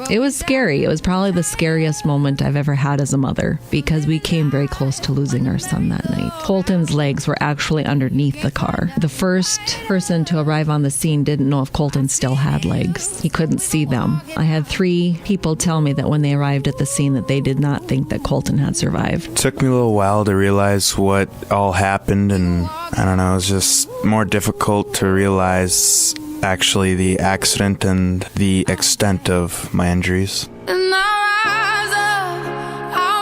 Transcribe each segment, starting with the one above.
It was scary. It was probably the scariest moment I've ever had as a mother because we came very close to losing our son that night. Colton's legs were actually underneath the car. The first person to arrive on the scene didn't know if Colton still had legs. He couldn't see them. I had 3 people tell me that when they arrived at the scene that they did not think that Colton had survived. It took me a little while to realize what all happened, and I don't know, it was just more difficult to realize actually the accident and the extent of my injuries. And I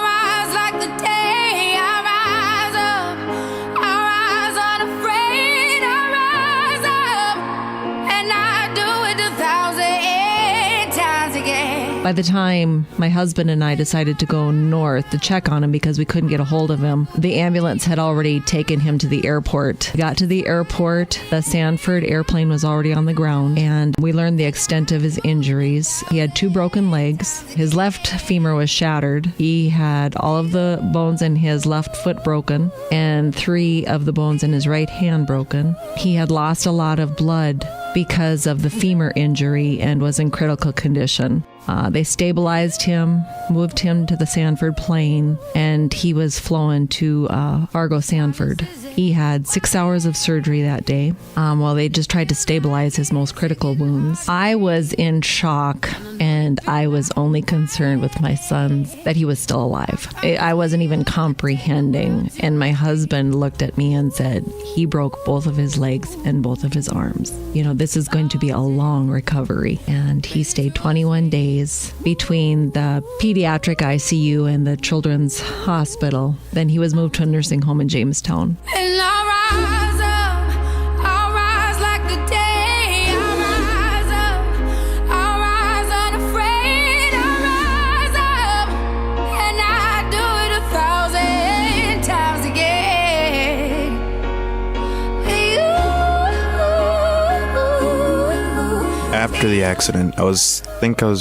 rise like the day. I rise unafraid. I rise up, and I do it 1,000 times again. By the time my husband and I decided to go north to check on him because we couldn't get a hold of him, the ambulance had already taken him to the airport. We got to the airport, the Sanford airplane was already on the ground, and we learned the extent of his injuries. He had 2 broken legs. His left femur was shattered. He had all of the bones in his left foot broken and 3 of the bones in his right hand broken. He had lost a lot of blood because of the femur injury and was in critical condition. They stabilized him, moved him to the Sanford plane, and he was flown to Fargo-Sanford. He had 6 hours of surgery that day while they just tried to stabilize his most critical wounds. I was in shock, and I was only concerned with my son that he was still alive. I wasn't even comprehending, and my husband looked at me and said, he broke both of his legs and both of his arms. You know, this is going to be a long recovery. And he stayed 21 days between the pediatric ICU and the children's hospital. Then he was moved to a nursing home in Jamestown. And I rise like the day. I rise unafraid. I rise up, and I do it 1,000 times again. After the accident, I was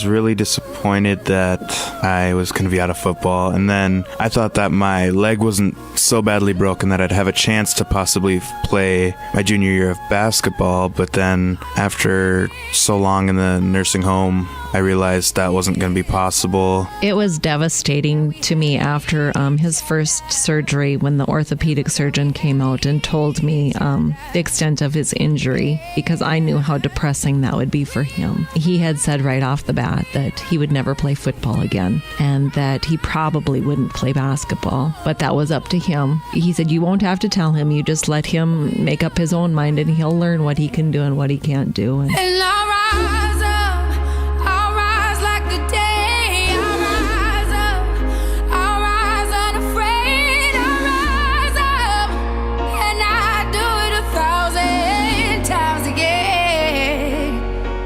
really disappointed that I was going to be out of football, and then I thought that my leg wasn't so badly broken that I'd have a chance to possibly play my junior year of basketball, but then after so long in the nursing home, I realized that wasn't going to be possible. It was devastating to me after his first surgery when the orthopedic surgeon came out and told me the extent of his injury, because I knew how depressing that would be for him. He had said right off the bat that he would never play football again and that he probably wouldn't play basketball, but that was up to him. He said, you won't have to tell him, you just let him make up his own mind and he'll learn what he can do and what he can't do. And I rise like the day. I rise unafraid. I rise up, and I do it 1,000 times again.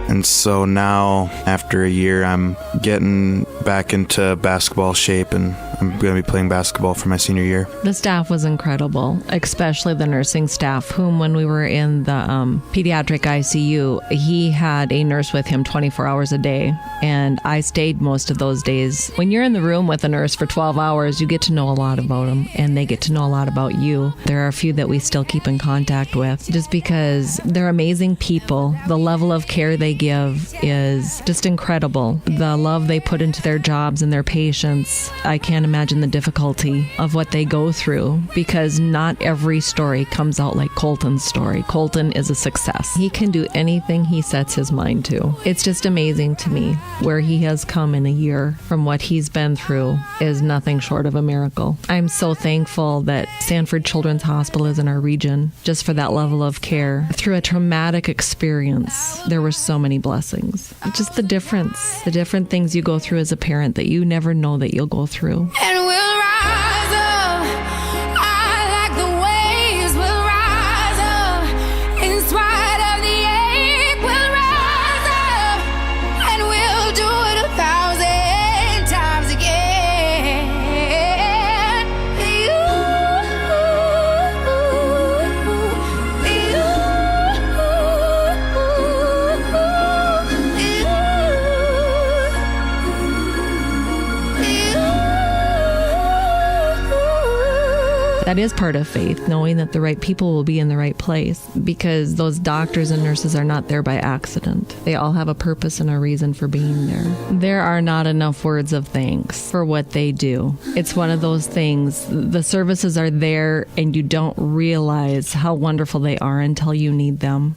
And so now, after a year, I'm getting back into basketball shape, and I'm going to be playing basketball for my senior year. The staff was incredible, especially the nursing staff, whom when we were in the pediatric ICU, he had a nurse with him 24 hours a day, and I stayed most of those days. When you're in the room with a nurse for 12 hours, you get to know a lot about them, and they get to know a lot about you. There are a few that we still keep in contact with, just because they're amazing people. The level of care they give is just incredible. The love they put into their jobs and their patients, I can't imagine the difficulty of what they go through, because not every story comes out like Colton's story. Colton is a success. He can do anything he sets his mind to. It's just amazing to me where he has come in a year from what he's been through is nothing short of a miracle. I'm so thankful that Sanford Children's Hospital is in our region just for that level of care. Through a traumatic experience, there were so many blessings. Just the different things you go through as a parent that you never know that you'll go through. And we'll rise up. I like the waves. We'll rise up. In spite of the ache, we'll rise up. And we'll do it 1,000 times again. That is part of faith, knowing that the right people will be in the right place, because those doctors and nurses are not there by accident. They all have a purpose and a reason for being there. There are not enough words of thanks for what they do. It's one of those things, the services are there and you don't realize how wonderful they are until you need them.